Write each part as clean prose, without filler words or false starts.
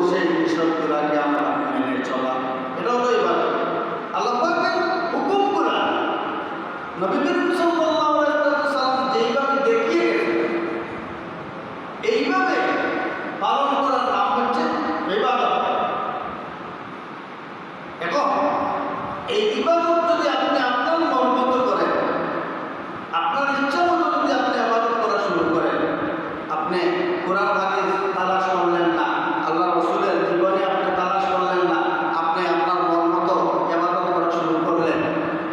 সেই বিষয়গুলোকে আমরা মেনে চলা, এটা হলো ইবাদত। আল্লাহ পাকের হুকুমগুলা নবী করিম সাল্লাল্লাহু আলাইহি ওয়াসাল্লাম যেইভাবে দেখিয়ে গেছেন এইভাবে পালন করার নাম হচ্ছে ইবাদত। এখন এই ইবাদত যদি আপনি আপনার মন মতো করেন, আপনার ইচ্ছা মতো যদি আপনি ইবাদত করা শুরু করেন, আপনি কোরআন হাদিস তালাশ করলেন না, আল্লাহ রাসূলের জীবনে আপনি তালাশ করলেন না, আপনি আপনার মন মতো ইবাদত করা শুরু করলেন,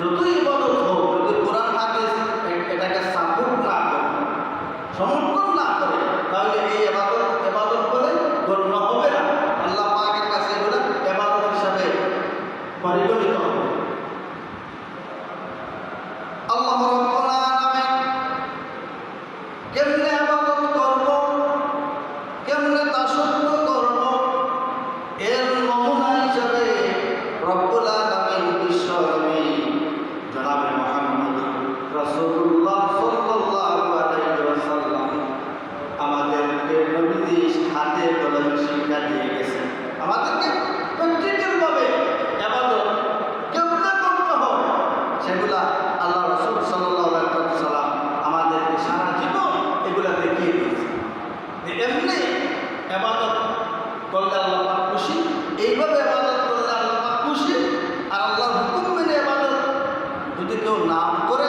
যতই ইবাদত হোক, যদি কোরআন হাদিস এটাকে সাপোর্ট না করে, সমর্থন না করে, তাহলে এই ইবাদত করে গণ্য হবে না। আল্লাহ পাকের কাছে এগুলো ইবাদত হিসাবে পরিগণিত হবে। আল্লাহ রাব্বুল আলামিন কেমনে ইবাদত করব, কেমনে দাসত্ব করব, এর নমুনা হিসাবে রব্বুল আলামিন বিশ্বনবী জনাবে মুহাম্মদ রাসূলুল্লাহ সাল্লাল্লাহু আলাইহি ওয়াসাল্লাম আমাদেরকে নবীজি হাতে কলমে শিক্ষা দিয়ে গেছেন। আমাদেরকে প্র্যাকটিক্যাল ভাবে ইবাদত কেমনে করতে হবে সেগুলা আল্লাহ রাসূল সাল্লাল্লাহু আলাইহি ওয়াসাল্লাম আমাদেরকে সারা জীবন এগুলা দেখিয়ে দিয়েছেন। এমনি ইবাদত করলে আল্লাহ পাক খুশি, এইভাবে ইবাদত করলে আল্লাহ পাক খুশি। আর আল্লাহর হুকুম মেনে ইবাদত যদি কেউ নাম করে,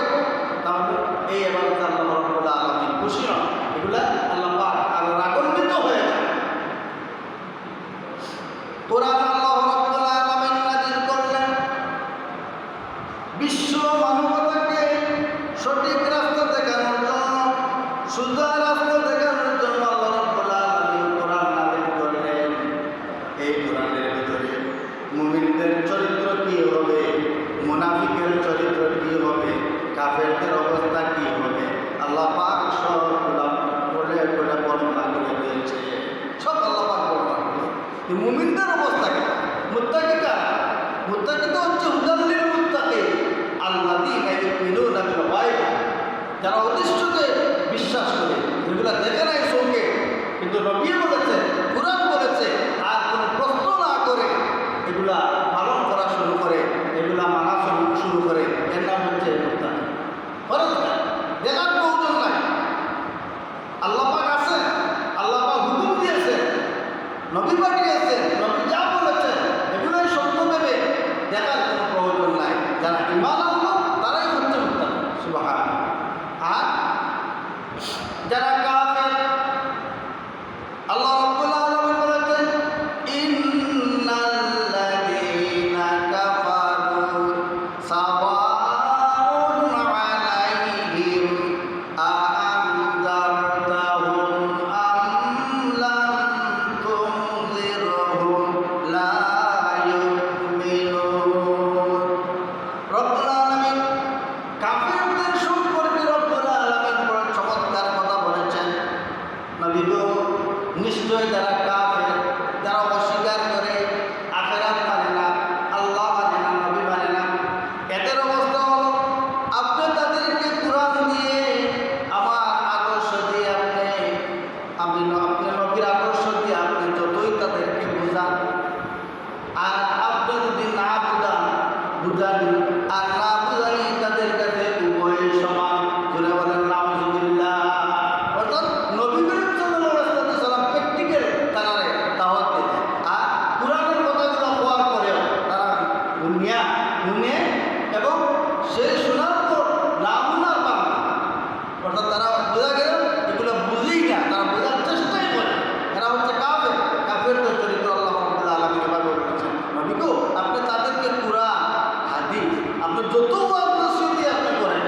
তাহলে এই ইবাদত আল্লাহ রাব্বুল আলামিন খুশি নন, এগুলা আল্লাহ পাক আরো রাগান্বিত হয়ে যায়। কোরআন আল্লাহ রাব্বুল আলামিন নাযিল করলেন বিশ্ব মানবতাকে সঠিক রাস্তা দেখানোর জন্য, সোজা রাস্তা দেখানোর জন্য আল্লাহ রাব্বুল আলামিন কোরআন নাযিল করলেন। এই কোরআনের ভিতরে মুমিনদের চরিত্র কি হবে, মুনাফিকের চরিত্র কি হবে, কাফেরদের অবস্থা কি হবে, আল্লাহ পাক সবগুলা বলে বর্ণনা করে দিয়েছে। সব আল্লাহ পাক বর্ণনা করেছে। মুমিনদের অবস্থা কি, মুত্তাকি কারা? মুত্তাকি তো হচ্ছে হুদাল্লিল মুত্তাকিন আল্লাযীনা ইউমিনুনা বিল গায়ব, যারা অদৃশ্যকে বিশ্বাস করে, যেগুলো দেখে নাই চোখে, কিন্তু নবী বলেছে, কুরআন বলেছে, আর কোনো প্রশ্ন না করে এগুলা পালন করা শুরু করে, এগুলা মানা শুরু করে, এর নাম হচ্ছে মুত্তাকি। ফরজ না, দেখার প্রয়োজন নাই। আল্লাহ পাক আছে, আল্লাহ পাক হুকুম দিয়েছে, নবী পাঠিয়েছে, নবী যা বলেছে এগুলোই সত্য ভেবে দেখার কোনো প্রয়োজন নাই। যারা ঈমান আনলো তারাই হচ্ছে মুত্তাকি। সুবহানাল্লাহ। আর যারা কাফের, আল্লাহ রাব্বুল আলামিন বলেছেন ইন্নাল্লাযীনা কাফারু সাওয়াউন আলাইহিম আ'আনযারতাহুম আম লাম তুনযিরহুম লা ইউমিনুন। রব্বুল আলামিন কাফেরদের সম্পর্কে রব্বুল আলামিন বড় চমৎকার কথা বলেছেন। নবী গো, নিশ্চয় যারা কাফের, যারা অস্বীকার করে, আখিরাত মানে না, আল্লাহ মানে না, নবী মানে না, এদের অবস্থা হলো আপনি তাদেরকে কুরআন দিয়ে, আমার আদর্শ দিয়ে আপনি নবীর আদর্শ দিয়ে আপনি যতই তাদেরকে বোঝান, আর আপনি যদি না বুঝানি আর না বুঝানি, তাদের কাছে উভয় সমান। জোরে বলেন নাউজুবিল্লাহ। অর্থাৎ নবী করিম সাল্লাল্লাহু আলাইহি ওয়াসাল্লাম প্র্যাকটিক্যাল তারা দাওয়াত দিতেন, আর কুরআনের কথাগুলো হওয়ার পরেও তারা শুনে এবং সেই শোনার পর না শোনার পান। অর্থাৎ তারা বোঝা গেল এগুলো বুঝেই না, তারা বোঝার চেষ্টাই করে। এরা হচ্ছে কাফের। কাফেরদের চরিত্র আল্লাহ রাব্বুল আলামিন এভাবে বলেছেন। নবী গো, আপনি তাদেরকে কুরআন হাদিস আপনি যত স্মৃতি আপনি করেন,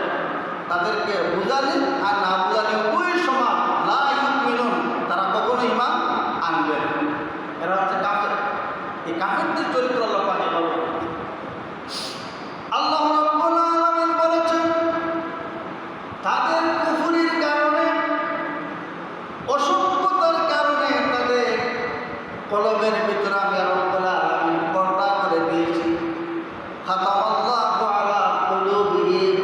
তাদেরকে বুঝালেন আর না বুঝালেন ওই সমান, লা ইউমিনুন, তারা কখনো ঈমান আনবে না। এরা হচ্ছে কাফের। এই কাফেরদের চরিত্র আল্লাহ পাক এভাবে বলেছেন। আল্লাহ রাব্বুল আলামিন বলেছেন তাদের কুফরির কারণে, অসভ্যতার কারণে তাদের কলবের ভিতরে আমি রব্বুল আলামিন পর্দা করে দিয়েছি। খাতামাল্লাহু আলা কুলুবিহিম,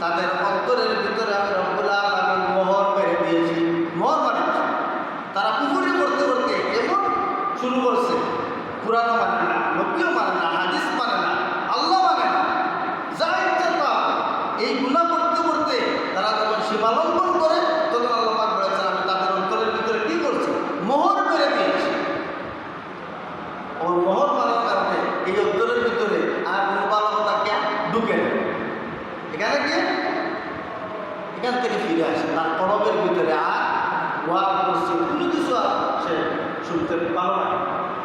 তাদের অন্তরের ভিতরে আমি রব্বুল আলামিন মোহর মেরে দিয়েছি। মোহর মানে তারা কুফরি করতে করতে এমন শুরু করছে তার কলবের ভিতরে আর ওয়াজ করছে কোনো কিছু আর সে শুনতে পারো না,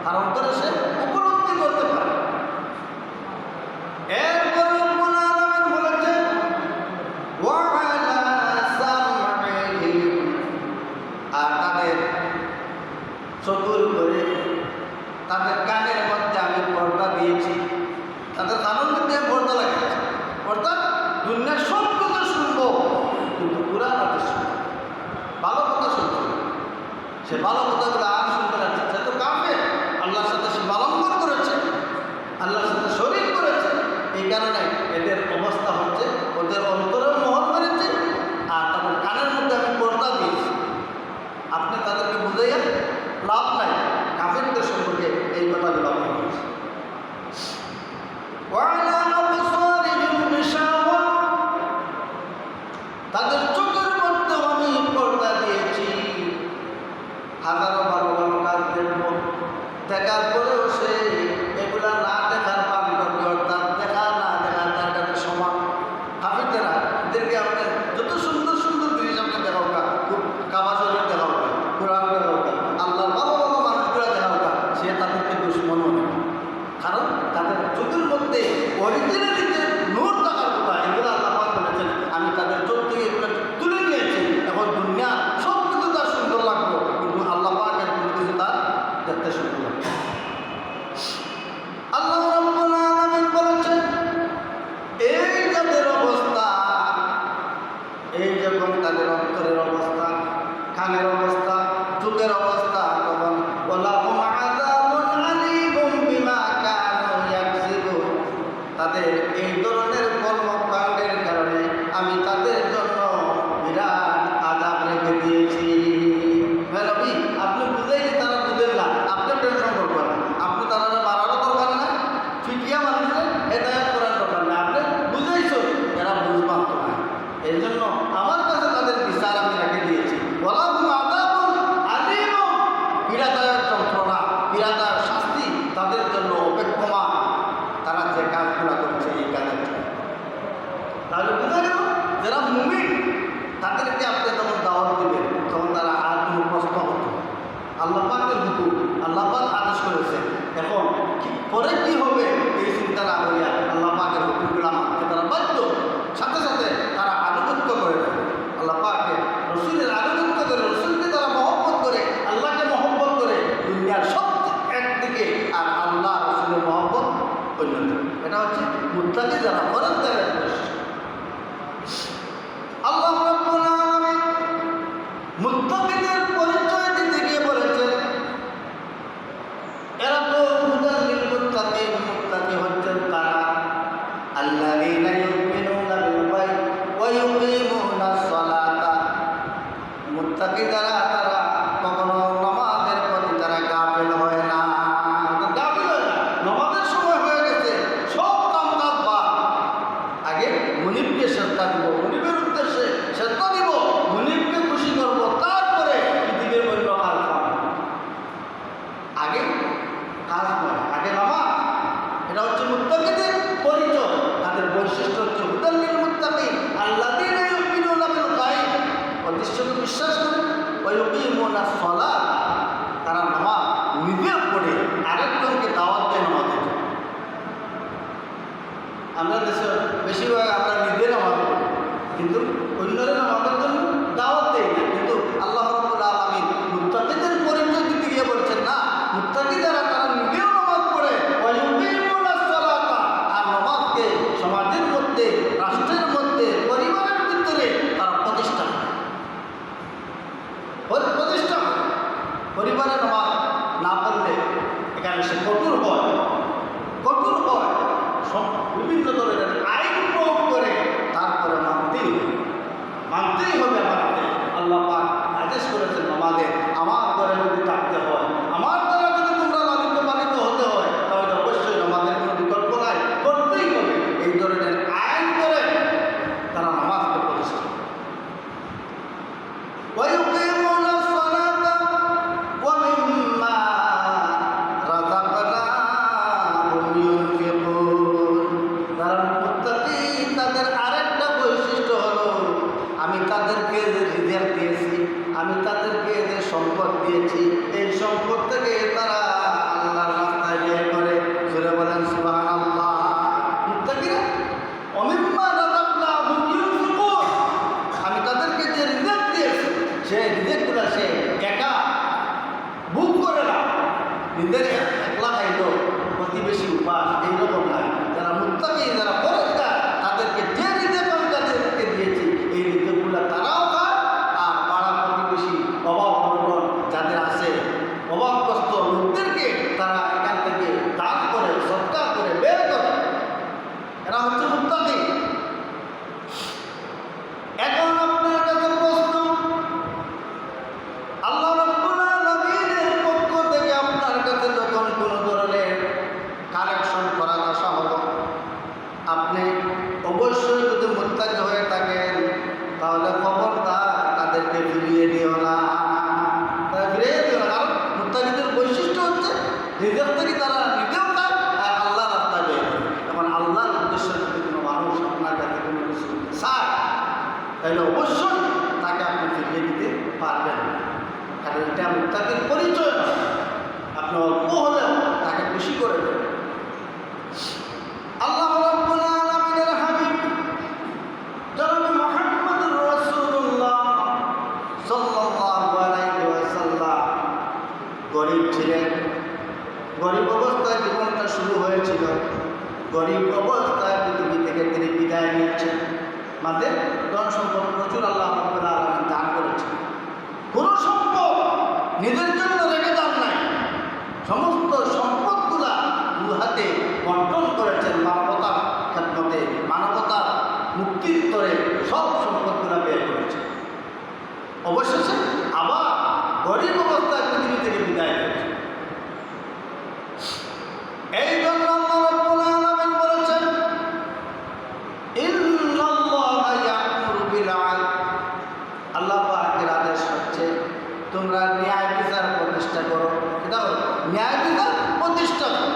তার অন্তরে সে উপলব্ধি করতে পারে। এরপরে রব্বুল আলামিন বলেছেন ওয়া'আলা সাম'ইহিম, আর তাদের চতুর করে তাদের কানের মধ্যে আমি পর্দা দিয়েছি, তাদের কানের মধ্যে পর্দা লাগিয়েছি, অর্থাৎ দুনিয়ার সব কথা শুনবো কিন্তু কুরআন হাদিস শুনবো, ভালো কথা শুনবো, সে ভালো কথাগুলো আর শুনতে যাচ্ছে, সে তো কাফের, আল্লাহর সাথে সে বালম্বর করেছে, আল্লাহর সাথে শরীক করেছে। এই কারণে এদের অবস্থা হচ্ছে ওদের অন্তরে মোহর মেরেছে আর তাদের কানের মধ্যে আমি পর্দা দিয়েছি। আপনি তাদেরকে বুঝাইয়া লাভ নাই, কাফেরদের সম্পর্কে এই কথাগুলো আপনি বলছেন। তাদের চোখের মধ্যে আমি পর্দা দিয়েছি, হাজারো ভালো ভালো কাজ দেখবো, দেখার পরেও সে এগুলা না দেখার পান করবে, অর্থাৎ দেখা না দেখা তার কাছে সমান। হাফিজেরা এদেরকে আপনি যত সুন্দর সুন্দর জিনিস আপনি দেখাও কা, কাবা শরীফ দেখাও কা, কোরআন দেখাও কা, আল্লাহর ভালো ভালো মানুষগুলো দেখাও কা, সে তাদেরকে দুশ্মন হবে, কারণ তাদের চোখের মধ্যে অরিজিনালিতে নূর থাকার কথা। এগুলো আল্লাহ পাক বলেছেন আমি তাদের চোখ থেকে এগুলো তুলে নিয়েছি, এখন দুনিয়া সব কিছু তার সুন্দর লাগলো কিন্তু আল্লাহ পাকের কোনো কিছু তার দেখতে সুন্দর লাগবে। আল্লাহ রাব্বুল আলামিন বলেছেন এই যাদের অবস্থা, এই যখন তাদের অন্তরের অবস্থা, কানের অবস্থা, চোখের অবস্থা, তখন ওয়ালাহুম আযাবুন আলীমুম বিমা কানু ইয়াকসিবুন, তাদের এই ধরনের কর্মকাণ্ডের কারণে আমি তাদের জন্য বিরাট আযাব রেখে দিয়েছি। হে নবী, আপনি বুঝাইলে তারা বুঝেন না, আপনি টেনশন করবেন না, আপনি তারা মারারও দরকার না, ফিকিয়া মানুষের হেদায়েত করার দরকার না, আপনি বুঝাইছো এরা বুঝবান তো না, এই জন্য আমার কাছে তাদের বিচার আমি রেখে দিয়েছি। ওয়ালাহুম আযাবুন আলীমুম, পীড়াদায়ক যন্ত্রণা, পীড়াদায়ক শাস্তি তাদের জন্য অপেক্ষমান, তারা যে কাজগুলো করছে এই কাজের জন্য। তাহলে বুঝা গেল যারা মুমিন তাদেরকে আপনি যখন দাওয়াত দিবেন তখন তারা আর কোনো প্রশ্ন হতো না। আল্লাহ পাকের হুকুম, আল্লাহ পাক আদেশ করেছে, এখন পরে কি হবে এই চিন্তা না করিয়া আল্লাহ পাকের হুকুমগুলো মানতে তারা বাধ্য, সাথে সাথে তারা আনুগত্য করে দেবে, আল্লাহ পাকের রসুলের আনুগত্য করে, রসুলকে তারা মহব্বত করে, আল্লাহকে মহব্বত করে, দুনিয়ার সব একদিকে আর আল্লাহ রসুলের মহব্বত অন্যদিকে। এটা হচ্ছে মুত্তাকি যারা করেন তারা আল্লাহ রাব্বুল আলামিন মুত্তাকিদের পরিচয় দিতে গিয়ে বলেছেন এরা তো হুদাল লিল মুত্তাকিন, মুত্তাকি হচ্ছেন তারা আল্লাযীনা ইউমিনুনা বিল গায়ব ওয়া ইউকিমুনাস সালাতা, মুত্তাকি যারা তারা কখনো নামাজের প্রতি তারা গাফিল হয় না, গাফিল হয় না, নামাজের সময় হয়ে গেছে সব কাম কাজ বাদ, আগে মুনিবকে শ্রদ্ধা দিব, মুনিবের উদ্দেশ্যে শ্রদ্ধা দিব, মুনিবকে খুশি করব, তারপরে পৃথিবীর অন্য কাজ পাব, আগে কাজ নয়, আগে নামাজ। এটা হচ্ছে মুত্তাকিদের পরিচয়, তাদের বৈশিষ্ট্য হচ্ছে হুদাল লিল মুত্তাকিন আল্লাযীনা ইউমিনুনা বিল গায়ব, অদৃশ্যকে বিশ্বাস করে, ওয়া ইউকিমুনাস সালাত, তারা নামাজ নিজে পড়ে আরেকজনকে দাওয়াত দেয় নামাজের জন্য। আমরা দেশে বেশিরভাগ আমরা নিজে নামাজ পড়ি কিন্তু অন্যরা নামাজের জন্য দাওয়াত দেয় না, কিন্তু আল্লাহ রাব্বুল আলামিন মুত্তাকিদের পরিচয় দিতে গিয়ে বলছেন না, মুত্তাকি যারা তারা নিজেও নামাজ পড়ে, ওয়া ইউকিমুনাস সালাতা, আর নামাজকে সমাজের মধ্যে, রাষ্ট্রের মধ্যে, পরিবারের ভিতরে তারা প্রতিষ্ঠা করে, প্রতিষ্ঠা করে। পরিবারে নামাজ না পড়লে এখানে সে কঠোর হয়, কঠোর হয়, বিভিন্ন ধরনের আইন প্রয়োগ করে তারপরে মানতেই নিজের একলা খাইল প্রতিবেশী উপাস এইরকম নাই। যারা মুত্তাকি, যারা পরিষ্কার, তাদেরকে যে রিজিক আমি তাদেরকে দিয়েছি এই রিজিকগুলো তারাও খায়, আর পাড়া প্রতিবেশী অভাব অনটন যাদের আছে অভাবগ্রস্ত লোকদেরকে তারা এখান থেকে দান করে, সৎকার করে, বের করে। এরা হচ্ছে মুত্তাকি। এখন আপনার কাছে প্রশ্ন, আল্লাহ রাব্বুল আলামিনের পক্ষ থেকে আপনার কাছে যখন কোনো ধরনের কালেকশন করার আশা হলো, আপনি অবশ্যই যদি মুত্তাকি হয়ে থাকেন তাহলে খবরদার তাদেরকে ফিরিয়ে দিও না। তারা ফিরিয়ে দিও না, কারণ মুত্তাকিদের বৈশিষ্ট্য হচ্ছে নিজের থেকে তারা নিজেও খায় আর আল্লাহ রাস্তায় বের করে। এখন আল্লাহর উদ্দেশ্য যদি কোনো মানুষ আপনার কাছে কোনো কিছু চায় তাহলে অবশ্যই তাকে আপনি ফিরিয়ে দিতে পারবেন, কারণ এটা মুত্তাকির পরিচয় না। আপনি অল্প হলেও তাকে খুশি করে দেবেন। আল্লাহ রাব্বুল আলামিনের হাবিব জনাব মুহাম্মদুর রাসূলুল্লাহ সাল্লাল্লাহু আলাইহি ওয়াসাল্লাম গরীব ছিলেন। গরীব অবস্থায় জীবনটা শুরু হয়েছিল। গরীব অবস্থায় পৃথিবী থেকে তিনি বিদায় নিচ্ছেন। মাঝে ধন সম্পদ প্রচুর আল্লাহ রাব্বুল আলামিন দান করেছেন। কোনো সম্পদ নিজের জন্য রেখে যান নাই, সমস্ত সম্পদগুলা দু হাতে বন্টন করেছেন মানবতার খেদমতে, মানবতার মুক্তির তরে সব সম্পদগুলা বের করেছেন। অবশেষে আবার গরীব অবস্থায় পৃথিবী থেকে বিদায় করেছেন। এই জন্য আল্লাহ রাব্বুল আলামিন বলেছেন, ইন্নাল্লাহা ইয়া'মুরু বিল 'আদল। আল্লাহ পাকের আদেশ হচ্ছে তোমরা ন্যায় বিচার প্রতিষ্ঠা করো। এটা হলো ন্যায় বিচার প্রতিষ্ঠা করো।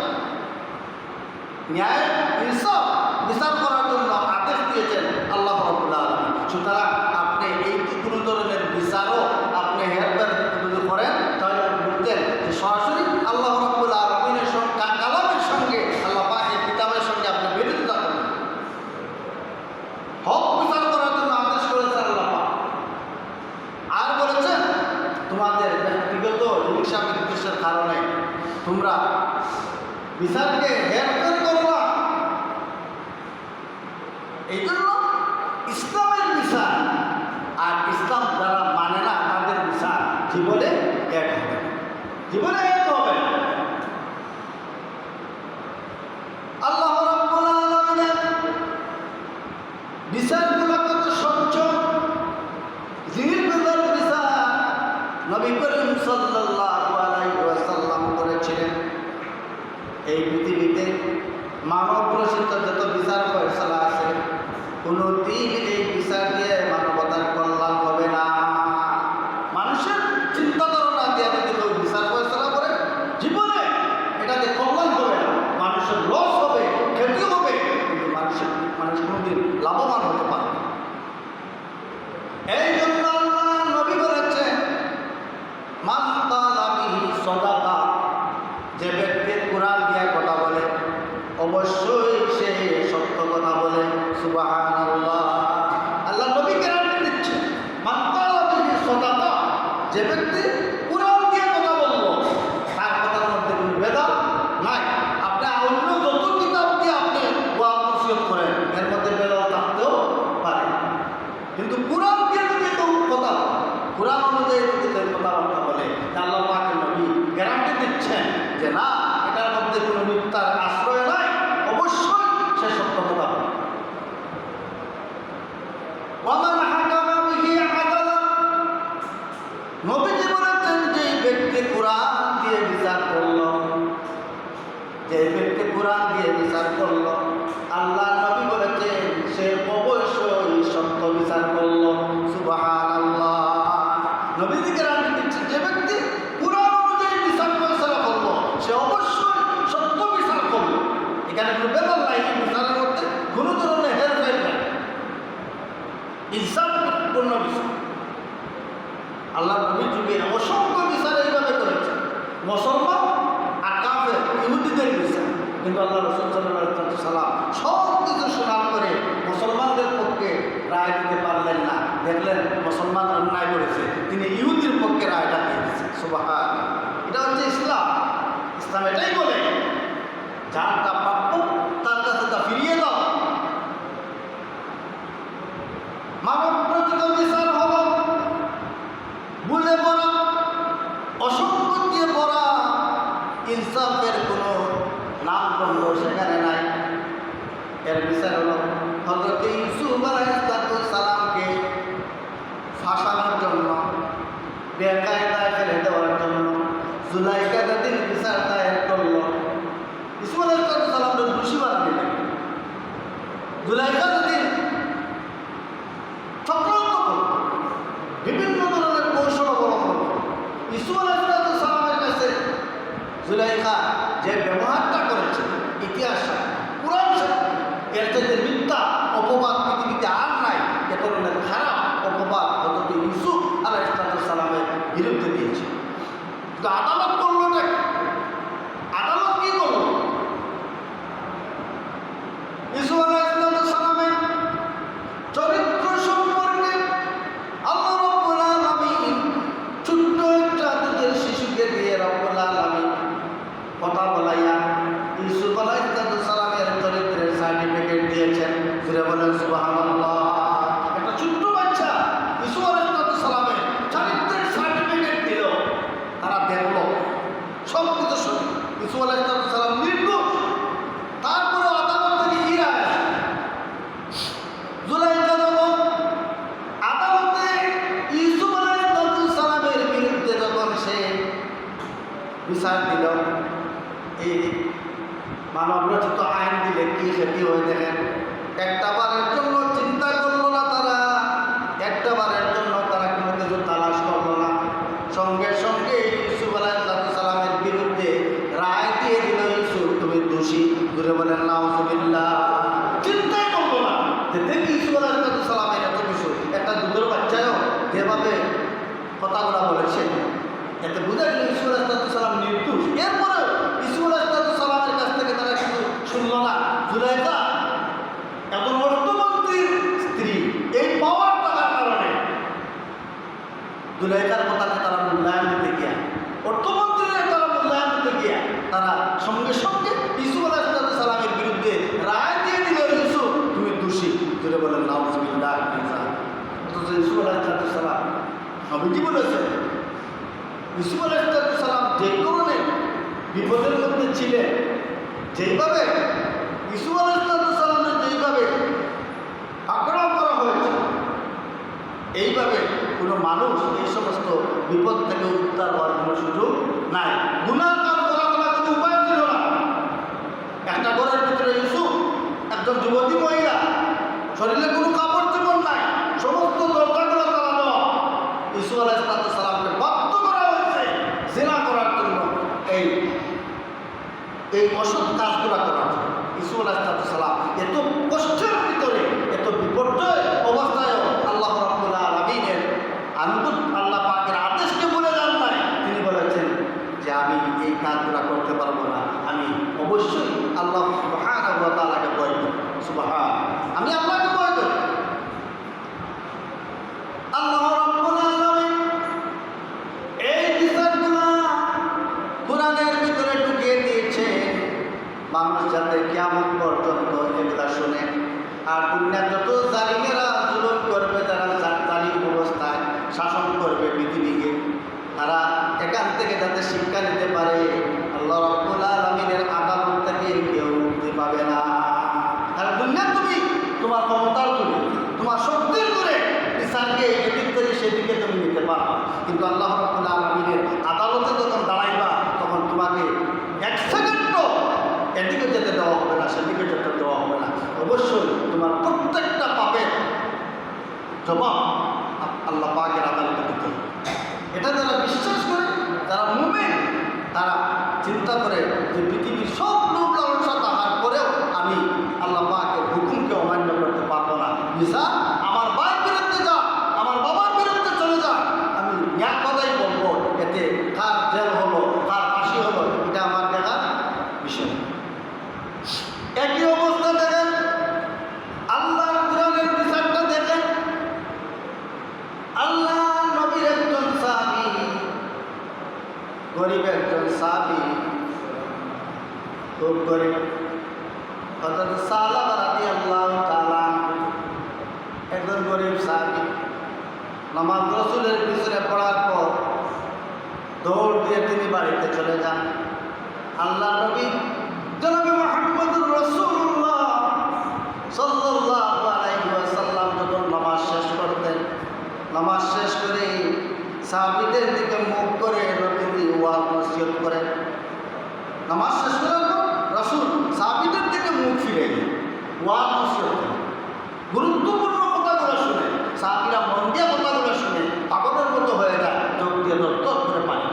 ন্যায় ইনসাফ বিচার করার জন্য আদেশ দিয়েছেন আল্লাহ রাব্বুল আলামিন। সুতরাং আপনি এই কোনো ধরনের বিচারও আপনি হেরফের যদি করেন তাহলে বুঝতেন যে সরাসরি আল্লাহ রাব্বুল আলামিনের সঙ্গে, কালামের সঙ্গে, আল্লাহ পাকের কিতাবের সঙ্গে আপনি বিরোধিতা করেন। হক বিচার করার জন্য আদেশ করেছেন আল্লাহ পাক। আর বলেছেন তোমাদের ব্যক্তিগত হিংসা বিদ্বেষের কারণে তোমরা বিচারকে হেরফের করো না। এই জন্য ইসলামের বিচার আর ইসলাম যারা মানে না তাদের বিচার জীবনে এক হবে, জীবনে এক হবে। আল্লাহ রাব্বুল আলামিনের বিচারগুলো কত স্বচ্ছ, নির্ভেজাল বিচার নবী করিম সাল্লাল্লাহু আলাইহি ওয়াসাল্লাম করেছিলেন। এই পৃথিবীতে মানব রচিত যত বিচার ফয়সালা আছে কোনো দিন এই বিচার দিয়ে মানবতার কল্যাণ হবে না। মানুষের চিন্তা ধারণা দিয়ে যদি কেউ বিচার ফয়সালা করে জীবনে এটাতে কল্যাণ হবে না, মানুষের লস হবে, ক্ষতি হবে, কিন্তু মানুষ কোনোদিন লাভবান হতে পারে। এই জন্য আল্লাহ নবী বলেছেন মান কালা বিহি সাদাকা, যে ব্যক্তি কোরআন দিয়ে কথা বলে অবশ্যই সে সত্য কথা বলে। সুবহানাল্লাহ, আল্লাহ নবী গ্যারান্টি দিচ্ছেন মান কালা বিহি সাদাকা, যে ব্যক্তি কোরআন দিয়ে কথা বললো তার কথার মধ্যে কোনো ভেদাল নাই। আপনি অন্য যত কিতাব দিয়ে আপনি ওয়াজ নসিহত করেন এর মধ্যে ভেদাল থাকতেও পারে, কিন্তু কোরআন দিয়ে যদি কেউ কথা বলে, কোরআন অনুযায়ী যদি কেউ কথাবার্তা বলে, আল্লাহ পাকের নবী গ্যারান্টি দিচ্ছেন যে না, এটার মধ্যে কোনো মিথ্যার আশ্রয় নাই, অবশ্যই সে সত্য কথা বলে। ওয়ামান হাকামা বিহি আদালা, নবীজি বলেছেন যে ব্যক্তি কোরআন দিয়ে বিচার করল, যে ব্যক্তি কোরআন দিয়ে বিচার করল, আল্লাহ নবী বলেছেন সে অবশ্যই সত্য বিচার করল। সুবহানাল্লাহ, নবীজি গ্যারান্টি দিচ্ছেন যে ব্যক্তি কোরআন অনুযায়ী বিচার ফয়সালা করল সে অবশ্যই সত্য বিচার করল। এখানে কোনো ব্যাপার নাই, বিচারের মধ্যে কোনো ধরনের হেরফের নাই, ইনসাফপূর্ণ বিচার। আল্লাহ নবীর যুগে অসংখ্য বিচার এইভাবে করেছে, মুসলমান আর কাফের ইহুদিদের বিচার, কিন্তু আল্লাহ রাসূল সাল্লাল্লাহু আলাইহি ওয়াসাল্লাম সব কিছু শোনার করে মুসলমানদের পক্ষে রায় দিতে পারলেন না। দেখলেন মুসলমান অন্যায় করেছে, তিনি ইহুদির পক্ষে রায়টা দিয়ে দিয়েছেন। সুবহানাল্লাহ, এটা হচ্ছে ইসলাম। ইনসাফের কোনো নাম গন্ধ সেখানে নাই। এর বিচার হলো হযরত ইউসুফ আলাইহিস সালামকে ফাঁসানোর জন্য, বেকায়দায় ফেলে দেওয়ার জন্য জুলাইখা যেদিন বিচার দায়ের করল, ইউসুফ আলাইহিস সালামকে দোষী বানিয়ে দিলেন। জুলাইখা যেদিন চক্রান্ত করল, বিভিন্ন ধরনের কৌশল অবলম্বন করল, ইউসুফ আলাইহিস সালামের কাছে জুলাইখা যে ব্যবহারটা করেছে, ইতিহাস পুরাণ এর চাইতে মিথ্যা অপবাদ পৃথিবীতে আর নাই। এ ধরনের খারাপ অপবাদ হযরত ইউসুফ আলাইহিস সালামের বিরুদ্ধে দিয়েছে। তো আদালত করলো না, আদালত কি করলো? ইউসুফ আলাইহিস সালামের চরিত্র সম্পর্কে আল্লাহ রাব্বুল আলামিন ছোট্ট একটা দুধের শিশুকে দিয়ে রাব্বুল আলামিন কথা বলাইয়া ইউসুফ আলাইহিস সালামের চরিত্রের সার্টিফিকেট দিয়েছেন। ফিরে বলেন সুবহানাল্লাহ। একটা ছোট্ট বাচ্চা ইউসুফ আলাইহিস সালামের চরিত্রের সার্টিফিকেট দিল, তারা দেখলো সব কিছু শুনে ইউসুফ আলাইহিস সালাম নির্দোষ। তারপরে আদালত থেকে কি রায়? জুলাইখা যখন আদালতে ইউসুফ আলাইহিস সালামের বিরুদ্ধে যখন সে বিচার দিল, এই মানব রচিত আইন দিলে কি ক্ষতি হয়ে দেখেন। একটা বারের জন্য চিন্তা করলো না তারা, একটা বারের জন্য তারা কোনো কিছু তালাশ করলো না, সঙ্গে সঙ্গে ইউসুফ আলাইহিস সালামের বিরুদ্ধে রায় দিয়ে দিল, ইউসুফ তুমি দোষী। ঘুরে বলেন নাউজুবিল্লাহ। চিন্তাই করলো না যে দেখি ইউসুফ আলাইহিস সালামের এত কিছু, একটা দুধের বাচ্চাও যেভাবে কথাগুলো বলেছে, এতে বোঝা গেল ইউসুফ আলাইহিস সালাম নির্দোষ। এরপরে ইউসুফ আলাইহিস সালামের কাছ থেকে তারা কিছু শুনল না। জুলাইখা এখন অর্থমন্ত্রীর স্ত্রী, এই পাওয়ার থাকার কারণে জুলাইখার কথাকে তারা মূল্যায়ন দিতে গিয়া, অর্থমন্ত্রীর তারা মূল্যায়ন দিতে গিয়া তারা সঙ্গে সঙ্গে ইউসুফ আলাইহিস সালামের বিরুদ্ধে রায় দিয়ে দিল, ইউসুফ তুমি দোষী। জুড়ে বলেন নাউজুবিল্লাহ। অথচ ইউসুফ আলাইহিস সালাম নবীজি বলেছেন, ইউসুফ আলাইহিস সালাম যে ধরনের বিপদের মধ্যে ছিলেন, যেইভাবে ইউসুফ আলাইহিস সালামের যেইভাবে আক্রমণ করা হয়েছে, এইভাবে কোনো মানুষ এই সমস্ত বিপদ থেকে উদ্ধার হওয়ার কোনো সুযোগ নাই। গুনাহ কাজ করার কোনো উপায় ছিল না। একটা ঘরের ভিতরে ইউসুফ, একজন যুবতী মহিলা, শরীরে কোনো কাপড় চোপড় নাই, সমস্ত দরজাগুলো তালা দেওয়া। ইউসুফ আলাইহিস সালামকে বাধ্য করা হয়েছে জিনা করার জন্য, এই অসৎ কাজগুলো করার জন্য। ইউসুফ আলাইহিস সালাম এত কষ্টের ভিতরে, এত বিপর্যয় অবস্থায় আল্লাহ রাব্বুল আলামিনের আল্লাহ পাকের আদেশকে বলে যান নাই। তিনি বলেছেন যে আমি এই কাজগুলো করতে পারবো না, আমি অবশ্যই আল্লাহ সুবহানাহু ওয়া তাআলাকে ভয় করি। সুবহান, আমি আল্লাহকে ভয় করি। আল্লাহ রাব্বুল আলামিন এই বিচারগুলো কোরআনের ভিতরে ঢুকিয়ে দিয়েছে, মানুষ যাতে কিয়ামত পর্যন্ত এগুলা শুনে। আর দুনিয়ার যত জালিমেরা জুলুম করবে, যারা জালিম অবস্থায় শাসন করবে পৃথিবীকে, তারা এখান থেকে যাতে শিক্ষা নিতে পারে, আল্লাহ রাব্বুল আলামিনের আদালত থেকে কেউ মুক্তি পাবে না। আর দুনিয়া তুমি তোমার ক্ষমতার জন্য, তোমার শক্তির করে বিচারকে এদিক থেকে সেদিকে তুমি নিতে পারো, কিন্তু আল্লাহ রাব্বুল আলামিনের আদালতে যখন দাঁড়াইবা, তখন তোমাকে এক সেকেন্ডও এদিকে যেতে দেওয়া হবে না, সেদিকে যেতে দেওয়া হবে না। অবশ্যই তোমার প্রত্যেকটা পাপের জবাব আল্লাহ পাকের আদালতে দিতে হবে। এটা যারা বিশ্বাস করে, যারা মুমিন, তারা চিন্তা করে যে পৃথিবীর সব লোক লালসা তাহার পরেও আমি আল্লাহ পাকের হুকুমকে অমান্য করতে পারবো না। মিসা আমার ভাইয়ের বিরুদ্ধে যা, আমার বাবার বিরুদ্ধে চলে যা, আমি এক কথাই বলবো, এতে কার জেল হলো, কার ফাঁসি হলো, এটা আমার দেখার বিষয়। একই অবস্থা দেখেন, আল্লাহ কোরআনের বিচারটা দেখেন। আল্লাহ নবীর একজন সাহাবী, গরিব একজন সাহাবী, খুব গরিব, হযরত সালাবা রাদিয়াল্লাহু তাআলা, একজন গরিব সাহাবী, নামাজ রাসূলের পিছনে পড়ার পর দৌড় দিয়ে তিনি বাড়িতে চলে যান। নামাজ শেষ করার পর রাসূল সাহাবীদের থেকে মুখ ফিরে এলেন, ওয়াজ নসিহত গুরুত্বপূর্ণ কথাগুলো শুনে সাহাবীরা মন দিয়ে কথাগুলো শুনে পাগলের মতো হয়ে যায়, চোখ দিয়ে দর করে পানি।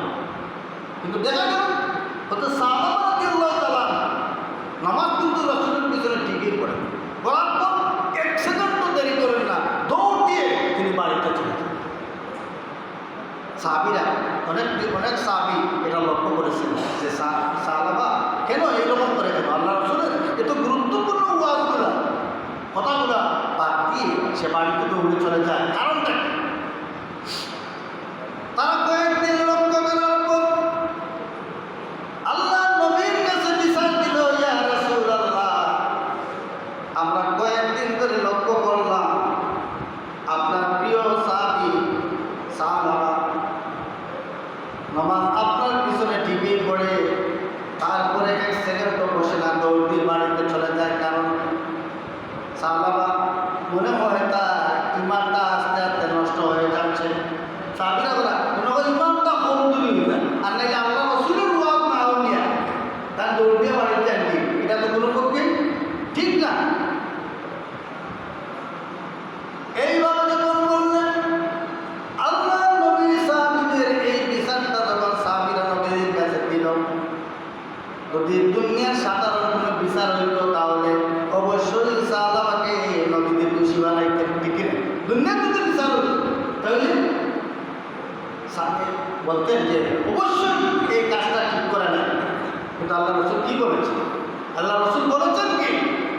কিন্তু দেখা গেল হয়তো সাহাবা রাদিয়াল্লাহু তাআলা নামাজ কিন্তু রাসূলের পিছনে ঠিকই পড়ে, পড়ার পর 1 সেকেন্ডও দেরি করেন না, দৌড় দিয়ে তিনি বাড়িতে চলে যান। সাহাবীরা অনেক সাহাবী এটা লক্ষ্য করেছেন যে সাহাবা কেন এইরকম করে, কেন আল্লাহ রাসূলের এত গুরুত্বপূর্ণ ওয়াজগুলা কথাগুলা বাদ দিয়ে সে বাড়িতে দৌড়ে চলে যায়, কারণটা কি? তারা কয়েকদিন লক্ষ্য করার পর আল্লাহ নবীর কাছে বিচার দিল, ইয়া রাসূলুল্লাহ, আমরা কয়েকদিন ধরে লক্ষ্য করলাম আপনার প্রিয় সাহাবী সাহাবা নামাজ আপনার পিছনে ঠিকই পড়ে, তারপরে 1 সেকেন্ডও বসে না, দৌড় দিয়ে বাড়িতে চলে যায়। কারণ সাহাবা মনে হয় তার ইমানটা আস্তে আস্তে নষ্ট হয়ে যাচ্ছে। সাহাবীরা বলা মনে হয় ইমানটা কমজোরি হয়ে যায়, আর নাকি আল্লাহ রাসূলের ওয়াজ না হইয়া তার দৌড় দিয়ে বাড়িতে আনবি, এটা তো কোনো পক্ষে ঠিক না। এইভাবে যখন বললেন আল্লাহ নবী সাহাবীদের এই বিচারটা যখন সাহাবীরা নবীর কাছে দিল, যদি দুনিয়ার সাধারণ কোনো বিচার হইত তাহলে অবশ্যই সাহাবাকে নবীদের দোষী বানাইতেন, ঠিক না? দুনিয়ার যদি বিচার হইত তাহলে বলতেন যে অবশ্যই এই কাজটা ঠিক করে না। কিন্তু আল্লাহ রাসূল কি বলেছে? আল্লাহ রাসূল বলেছেন কি,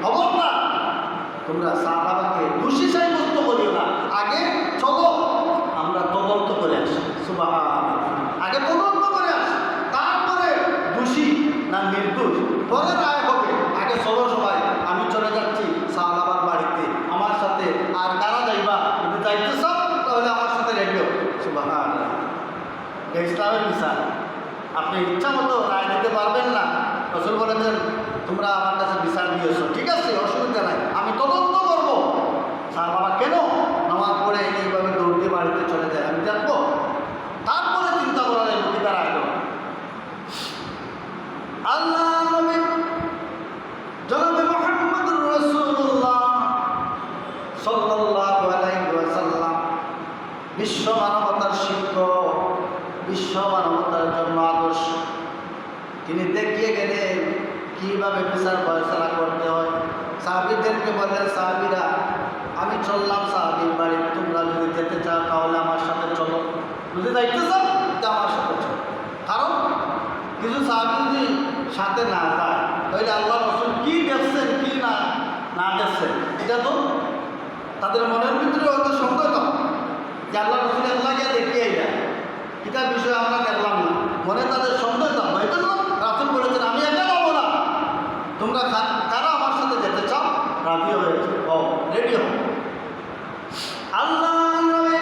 খবর না, তোমরা সাহাবাকে দোষী সাব্যস্ত করিও না, আগে চলো আমরা তদন্ত করে আসি। সুবহানাল্লাহ, আগে তদন্ত করে আসি, তারপরে দোষী না নির্দোষ পরে রায় হবে। আগে চলো সবাই, আমি চলে যাচ্ছি সাহাবার বাড়িতে, আমার সাথে আর কারা যাইবা, যদি যাইতে চাও তাহলে আমার সাথে রেডিও। সুবহানাল্লাহ, ইসলামের বিচার, আপনি ইচ্ছা মতো রায় দিতে পারবেন না। রাসূল বলেছেন তোমরা আমার কাছে বিচার দিয়েছো, ঠিক আছে, অসুবিধা নাই, আমি তদন্ত করবো। সাহাবারা কেন নামাজ পড়ে এইভাবে দৌড় দিয়ে বাড়িতে চলে যায়, আমি দেখবো। তারপরে চিন্তা করা যায় কি তারা আগে আল্লাহ নবী জনাবে মুহাম্মদুর রাসূলুল্লাহ সাল্লাল্লাহু আলাইহি ওয়াসাল্লাম বিশ্ব মানবতার শিক্ষক, বিশ্ব মানবতার জন্য আদর্শ, তিনি দেখিয়ে গেলেন কীভাবে বিচার ফয়সালা করতে হয়। সাহাবীদেরকে বললেন, সাহাবীরা আমি চললাম সাহাবীর বাড়ি, তোমরা যদি যেতে চাও তাহলে আমার সাথে চলো, যদি যাইতে চাও তা আমার সাথে চলো। কারণ কিছু সাহাবী যদি সাথে না যায় তাহলে আল্লাহ রাসূল কী দেখছেন কি না দেখছেন এটা তো তাদের মনের ভিতরে হয়তো সন্দেহ যে আল্লাহ রাসূল আল্লাহ গিয়ে দেখিয়ে যায়, এটা বিষয়ে আমরা দেখলাম না, মনে তাদের সন্দেহ হয়তো না। রাসূল বলেছেন আমি একা যাবো না, তোমরা কারা আমার সাথে যেতে চাও রাজি হয়েছে, ও রেডি হও। আল্লাহ নবী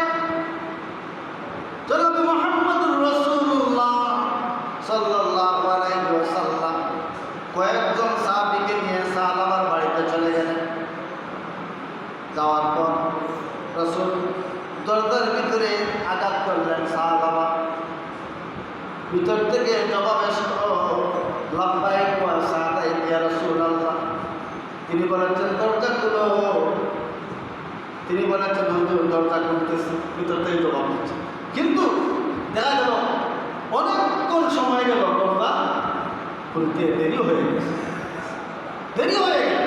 জনাবে মুহাম্মদুর রাসূলুল্লাহ সাল্লাল্লাহু আলাইহি ওয়াসাল্লাম কয়েকজন সাহাবীকে নিয়ে সাহাবার বাড়িতে চলে গেলেন। যাওয়ার পর রাসূল দরজার ভিতরে আঘাত করলেন, সাহাবা ভিতর থেকে জবাব এসলো, লাব্বাইক ওয়া সাদাইক ইয়া রাসূলুল্লাহ। তিনি বলেছেন দরজা খুলো, তিনি বলেছেন দরজা খুলতেছে, ভিতর থেকে জবাব দিচ্ছে। কিন্তু দেখা গেল অনেকক্ষণ সময় গেল, দরজা খুলতে দেরি হয়ে গেছে, দেরি হয়ে গেল।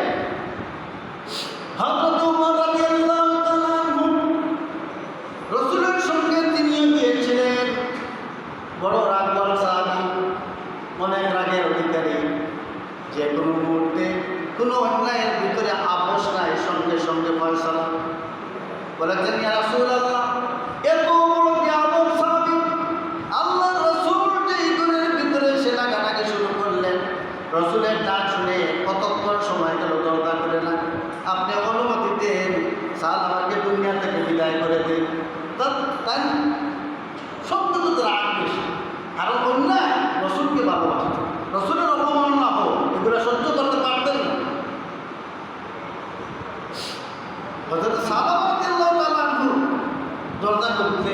হযরত ওমর রাদিয়াল্লাহু তাআলা আনহু রাসূলের সঙ্গে তিনিও গিয়েছিলেন, বড় রাগবান সাহাবী, অনেক রাগের অধিকারী, যে কোনো মুহূর্তে কোনো অন্যায়ের ভিতরে আপোষ নাই, সঙ্গে সঙ্গে ফয়সালা। বলেছেন ইয়া রাসূলুল্লাহ, এত বড় জ্ঞানী সাহাবী আল্লাহ রাসূল যেই ঘরের ভিতরে সে লাগাটাকে শুরু করলেন, রাসূলের ডাক শুনে কতক্ষণ সময় গেল, দরজা খুলে না। আপনি অনুমতি দেন সাহাবাকে দুনিয়া থেকে বিদায় করে দিন। তাই শব্দ তো রাগ বেশি, কারণ অন্যায় রাসূলকে ভালোবাসত, রাসূলের অপমাননা হোক এগুলো সহ্য করতে পারতেন না। হযরত সাহাবা রাদিয়াল্লাহু তাআলা আনহু দরজা খুলতে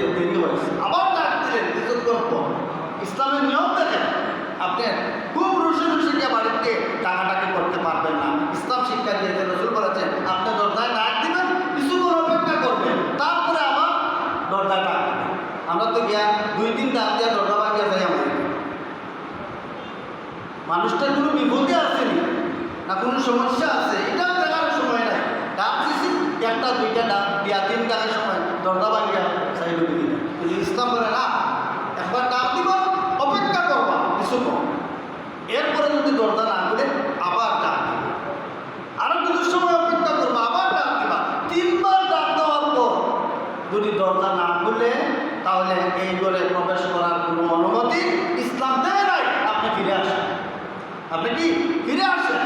মানুষটার কোনো বিপদে আসেনি না কোনো সমস্যা আছে এটা দেখার সময় নাই। ডাক দিছি একটা দুইটা ডাক দিয়া তিন টাকার সময় দরজা ভাঙিয়া সাইড দিবি না। যদি ইসলাম করে না একবার ডাক দিবা অপেক্ষা করবা কিছুক্ষণ, এরপরে যদি দরজা না খুলে আবার ডাক দিবা, আরো কিছু সময় অপেক্ষা করবা, আবার ডাক দিবা। তিনবার ডাক দেওয়ার পর যদি দরজা না খুলে তাহলে এই ঘরে প্রবেশ করার কোনো অনুমতি ইসলাম দেয় নাই। আপনি ফিরে আসেন, আপনি কি ফিরে আসেন।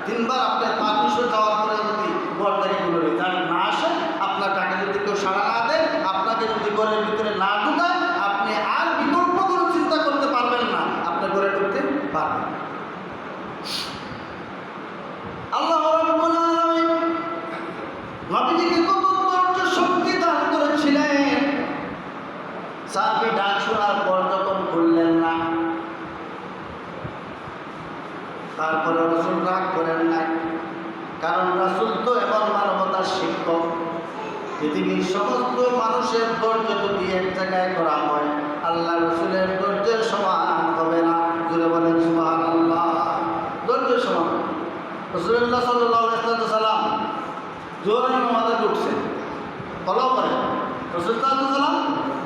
তিনবার আপনার পারমিশন দেওয়ার পরে যদি ঘর থেকে কোনো রেজাল্ট না আসে, আপনার টাকা যদি কেউ সাড়া না দেয়, আপনাকে যদি ঘরের ভিতরে না ঢুকায়, আপনি আর বিকল্প কোনো চিন্তা করতে পারবেন না, আপনি ঘরে ঢুকতে পারবেন। আল্লাহ রাব্বুল আলামিন নবীজিকে কত ধৈর্য শক্তি দান করেছিলেন। সাহাবী ডাক শোনার পর যখন বললেন না, তারপরে রাসূল রাগ করেন নাই, কারণ রাসূল তো এমন মানবতার শিক্ষক। পৃথিবীর সমস্ত মানুষের ধৈর্য যদি এক জায়গায় করা হয়, আল্লাহ রাসূলের ধৈর্যের সমান হবে না। জুড়ে বলেন সুবহানাল্লাহ। ধৈর্যের সমান। রাসূলুল্লাহ সাল্লাল্লাহু আলাইহি ওয়াসাল্লাম জোহরের নামাজে ঢুকছেন, ফলো করেন। রাসূল সাল্লাল্লাহু আলাইহি ওয়াসাল্লাম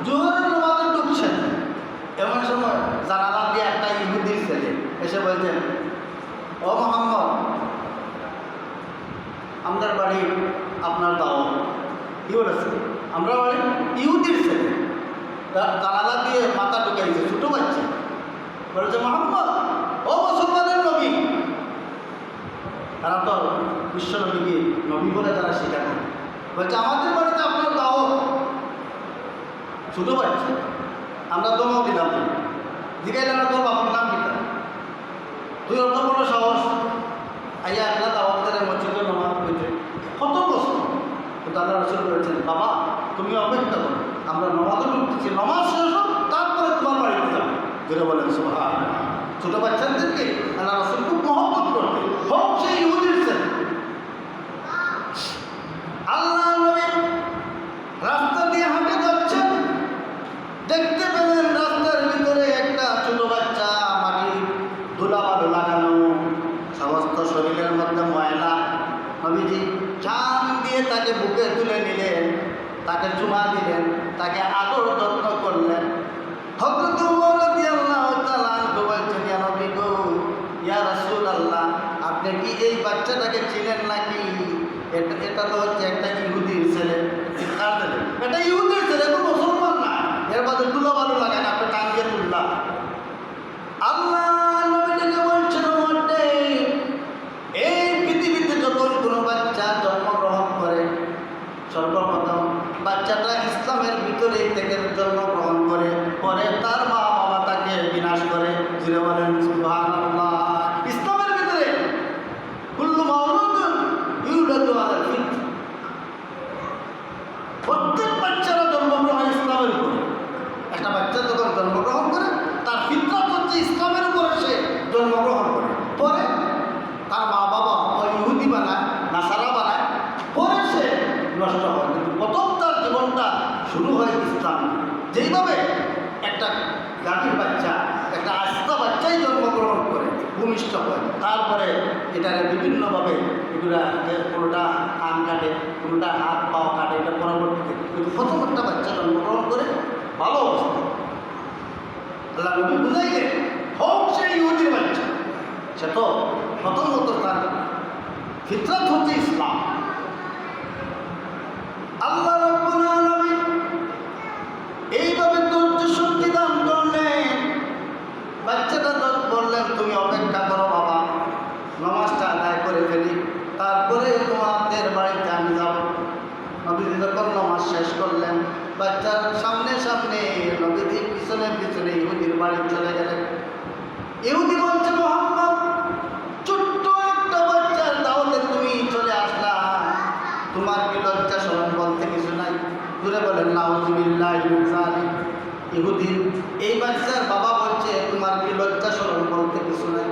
জোহরের নামাজে ঢুকছেন, এমন সময় জানালা দিয়ে একটা ইহুদির ছেলে এসে বলছেন, ও মুহাম্মদ, আমাদের বাড়ি আপনার দাও। কি বলেছে? আমরা বাড়ি ইহুদির ছেলে, জানালা দিয়ে মাথা ঢুকাইছে, ছোটো বাচ্চা। বলেছে, মুহাম্মদ, ও মুসলমানের নবী। তারা তো বিশ্ব নবীকে নবী বলে তারা স্বীকার করে। বলছে, আমাদের বাড়িতে আপনার দাও। ছোটো বাচ্চা, আমরা দমও দিলাম, জিজ্ঞাসা না তোর বাবার নাম কিতা, তুই অত বড় সাহস আইয়া একটা দাওয়াত করে মসজিদে নামাজ পড়তে, কত প্রশ্ন। তো দাদা রাসূল বলেছেন, বাবা তুমি অপেক্ষা করো, আমরা নামাজও ঢুকতেছি, নামাজ শেষ হোক তারপরে তোমার বাড়িতে যাবে। যেটা বলেন সুবহানাল্লাহ। ছোটো বাচ্চাদেরকে আল্লাহ রাসূল খুব মহব্বত করতেন, হোক সেই ইহুদির ছেলে। আল্লাহ নবী রাস্তা দিয়ে হাঁটে যাচ্ছেন, দেখতে পেলেন রাস্তার ভিতরে একটা ছোট বাচ্চা, মাটি ধুলাবালু লাগানো, সমস্ত শরীরের মধ্যে ময়লা। নবীজি চান দিয়ে তাকে বুকে তুলে নিলেন, তাকে চুমা দিলেন, তাকে আদর যত্ন করলেন। হযরত ওমর রাদিয়াল্লাহু তাআলা আনহু বলছেন, ইয়া নবী গো, ইয়া রাসূলুল্লাহ, আপনি কি এই বাচ্চাটাকে চিনেন নাকি? এটা তো হচ্ছে একটা ইহুদির ছেলে। এটা ইহুদির ছেলে, তো মুসলমান না, এর মধ্যে তুলা বালু লাগান, আপনি টাঙ্গিয়ে তুললাম। আল্লাহ নবীকে বলছেন, এই পৃথিবীতে যখন কোনো বাচ্চা জন্মগ্রহণ করে, সর্বপ্রথম বাচ্চাটা ইসলামের ভিতরে থেকে জন্মগ্রহণ করে, পরে তার মা বাবা তাকে বিনাশ করে। জুড়ে বলেন সুবহানাল্লাহ। ইসলামের ভিতরে কুল্লু মাওলুদুন ইউলাদু আলাল ফিতর, প্রত্যেক বাচ্চারা জন্মগ্রহণ ইসলামের উপরে। একটা বাচ্চা যখন জন্মগ্রহণ করে, তার ফিতরাত হচ্ছে ইসলামের উপরে, সে জন্মগ্রহণ করে। পরে তার মা বাবা ওই ইহুদি বানায়, নাসারা বানায়, পরে সে নষ্ট হয়। কিন্তু প্রথম তার জীবনটা শুরু হয় ইসলাম। যেইভাবে একটা গাভীর বাচ্চা, একটা আস্তা বাচ্চাই জন্মগ্রহণ করে, ভূমিষ্ঠ হয়, তারপরে এটাকে বিভিন্নভাবে এগুলা, কোনোটা কান কাটে, কোনোটা হাত পাও কাটে, এটা পরবর্তীতে। কিন্তু প্রথম একটা বাচ্চা জন্মগ্রহণ করে ভালো অবস্থা। আল্লাহ নবী বুঝাইলেন, হোক সেই ইহুদির বাচ্চা, সে তো প্রথমত তার ফিতরাত হচ্ছে ইসলাম। আল্লাহ রাব্বুল আলামিন এইভাবে ধৈর্য শক্তি দান করলেন। বাচ্চাটা বললেন, তুমি অপেক্ষা করো বাবা, নামাজটা আদায় করে ফেলি, তারপরে তোমাদের বাড়িতে আমি যাব। নবীজি যখন নামাজ শেষ করলেন, বাচ্চার সামনে সামনে, নবীজির পিছনে পিছনে ইহুদির বাড়ি চলে গেলেন। ইহুদি বলছে, মুহাম্মদ, ছোট্ট একটা বাচ্চার দাওয়াতে তুমি চলে আসলা, তোমার কি লজ্জা শরম বলতে কিছু নাই? জুড়ে বলেন নাউযুবিল্লাহি মিন যালিক। ইহুদি এই বাচ্চার বাবা বলছে, তোমার কি লজ্জা শরম বলতে কিছু নাই?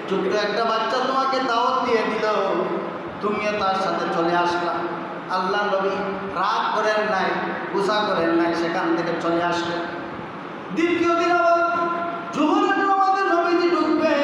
ছোট্ট একটা বাচ্চা তোমাকে দাওয়াত দিয়ে দিল, তুমিও তার সাথে চলে আসলা। আল্লাহ নবী রাগ করেন নাই, গুসা করেন নাই, সেখান থেকে চলে আসলেন। দ্বিতীয় দিন আবার জোহরের নামাজে নবীজি ঢুকবেন,